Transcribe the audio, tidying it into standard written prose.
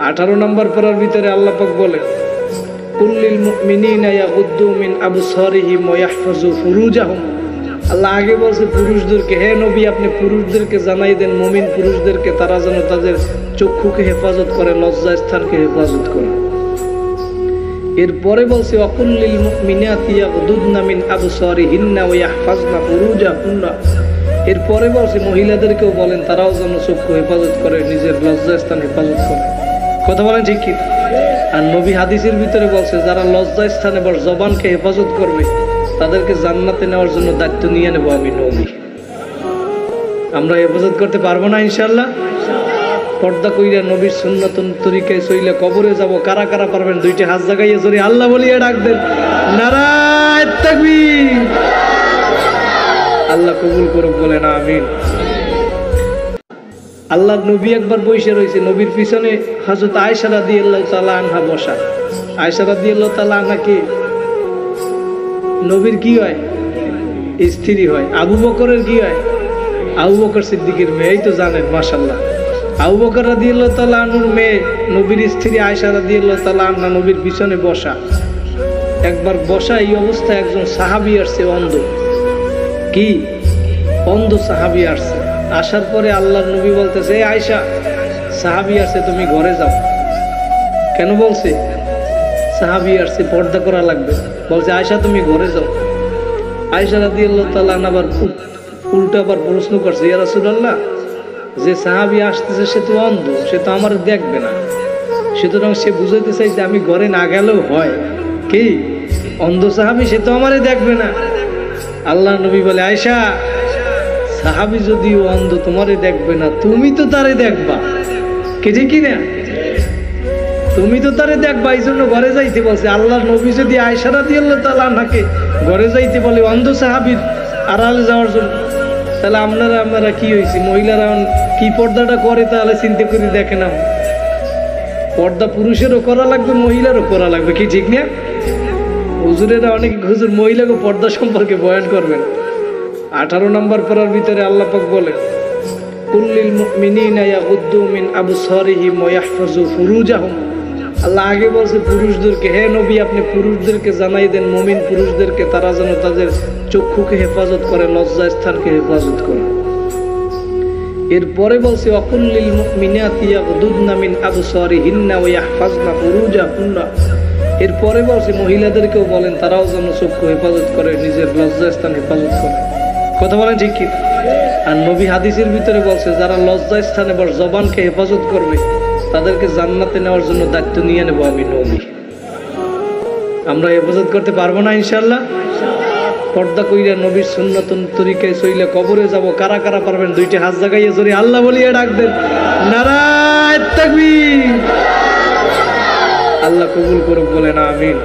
18 নম্বর পারার ভিতরে আল্লাহ পাক বলে কুল্লিল মুমিনিনা ইয়াগুদ্দু মিন আবসারিহিম ওয়া ইয়াহফাজু ফুরুজাহুম। আল্লাহ আগে বলছে পুরুষদেরকে, হে নবী আপনি পুরুষদেরকে জানাই দেন, মুমিন পুরুষদেরকে, তারা যেন তাদের চক্ষুকে হেফাজত করে, লজ্জা স্থানকে হেফাজত করে। এরপরে বলছে ওয়াকুল্লিল মুমিনাতি ইয়াগুদুদনা মিন আবসারিহিন্না ওয়া ইয়াহফাজনা ফুরুজাহুন্না। এরপরে বলছে মহিলাদেরকেও বলেন তারাও যেন চক্ষু হেফাজত করে, নিজের লজ্জা স্থান হেফাজত করে। কথা বলেন ঠিক কি? আর নবী হাদিসের ভিতরে বলছে যারা লজ্জা স্থানে বা জবানকে হেফাজত করবে তাদেরকে জান্নাতে নেওয়ার জন্য দায়িত্ব নিয়ে নেব আমি নবী। আমরা হেফাজত করতে পারবো না ইনশাআল্লাহ? পর্দা কইরা নবীর সুন্নাত তরিকায় চইলে কবরে যাব কারা কারা পারবেন? দুইটি হাত জাগাইয়া জোরে আল্লাহ বলিয়া ডাক দেন, নারায়ে তাকবীর। আল্লাহ কবুল করুক, বলেন আমিন। আল্লাহর নবী একবার বসে রয়েছে, নবীর পিছনে হযরত আয়েশা রাদিয়াল্লাহু তাআলা আনহা বসা। আয়েশা রাদিয়াল্লাহু তাআলা আনহা কি নবীর কি হয়? স্ত্রী হয়। আবু বকরের কি হয়? আবু বকর সিদ্দিকের মেয়ে, এই তো জানেন মাশাআল্লাহ। আবু বকর রাদিয়াল্লাহু তাআলা আনহুর মেয়ে নবীর স্ত্রী আয়েশা রাদিয়াল্লাহু তাআলা আনহা নবীর পিছনে বসা। একবার বসা এই অবস্থায় একজন সাহাবী আসছে, অন্ধ। কি অন্ধ সাহাবী আসছে। আসার পরে আল্লাহর নবী বলতেছে, এই আয়েশা সাহাবী আসছে, তুমি ঘরে যাও। কেন বলছে? সাহাবী আসছে, পর্দা করা লাগবে। বলছে আয়েশা তুমি ঘরে যাও। আয়েশা রাদিয়াল্লাহু তাআলা আবার উল্টা আবার প্রশ্ন করছে, ইয়া রাসূলুল্লাহ যে সাহাবী আসতেছে সে তো অন্ধ, সে তো আমার দেখবে না, সুতরাং সে বুঝাইতে চাইছে আমি ঘরে না গেলেও হয়। কি অন্ধ সাহাবী, সে তো আমারে দেখবে না। আল্লাহ নবী বলে, আয়েশা সাহাবী যদিও অন্ধ তোমারে দেখবে না, তুমি তো তারে দেখবা। কে যে কিনা তুমি তো তারে দেখবা, এই জন্য ঘরে যাইতে বলছে। আল্লাহর নবী যদি আয়েশা রাদিয়াল্লাহু তাআলা আনহাকে ঘরে যাইতে বলে অন্ধ সাহাবীর আড়ালে যাওয়ার জন্য, তাহলে আমরা কি হয়েছি? মহিলারা কি পর্দাটা করে তাহলে চিন্তা করে দেখে না। পর্দা পুরুষেরও করা লাগবে, মহিলারও করা লাগবে। কি ঠিক না? হুজুরেরা অনেক হুজুর মহিলাকে পর্দা সম্পর্কে বয়ান করবেন। 18 নম্বর পারার ভিতরে আল্লাহ পাক বলে কুল্লিল মুমিনিনা ইয়াগুদ্দু মিন আবসারিহিম ওয়া ইয়াহফাজু ফুরুজাহুম। আল্লাহ আগে বলছে পুরুষদেরকে, হে নবী আপনি পুরুষদেরকে জানাই দেন, মুমিন পুরুষদেরকে, তারা যেন তাদের চক্ষুকে হেফাজত করে, লজ্জা স্থানকে হেফাজত করে। এরপরে বলছে ওয়াকুল্লিল মুমিনাতি ইয়াগুদুদনা মিন আবসারিহিন্না ওয়া ইয়াহফাজনা ফুরুজাহুন্না। এরপরে বলছে মহিলাদেরকেও বলেন তারাও যেন চক্ষু হেফাজত করে, নিজের লজ্জা স্থান হেফাজত করে। কথা বলেন ঠিক কি? আর নবী হাদিসের ভিতরে বলছে যারা লজ্জা স্থানে বা জবানকে হেফাজত করবে তাদেরকে জান্নাতে নেওয়ার জন্য দায়িত্ব নিয়ে নেব আমি নবী। আমরা হেফাজত করতে পারবো না ইনশাআল্লাহ? পর্দা কইরা নবীর সুন্নাত তরিকায় চইলে কবরে যাব কারা কারা পারবেন? দুইটি হাত জাগাইয়া জোরে আল্লাহ বলিয়া ডাক দেন, নারায়ে তাকবীর। আল্লাহ কবুল করুক, বলেন আমিন।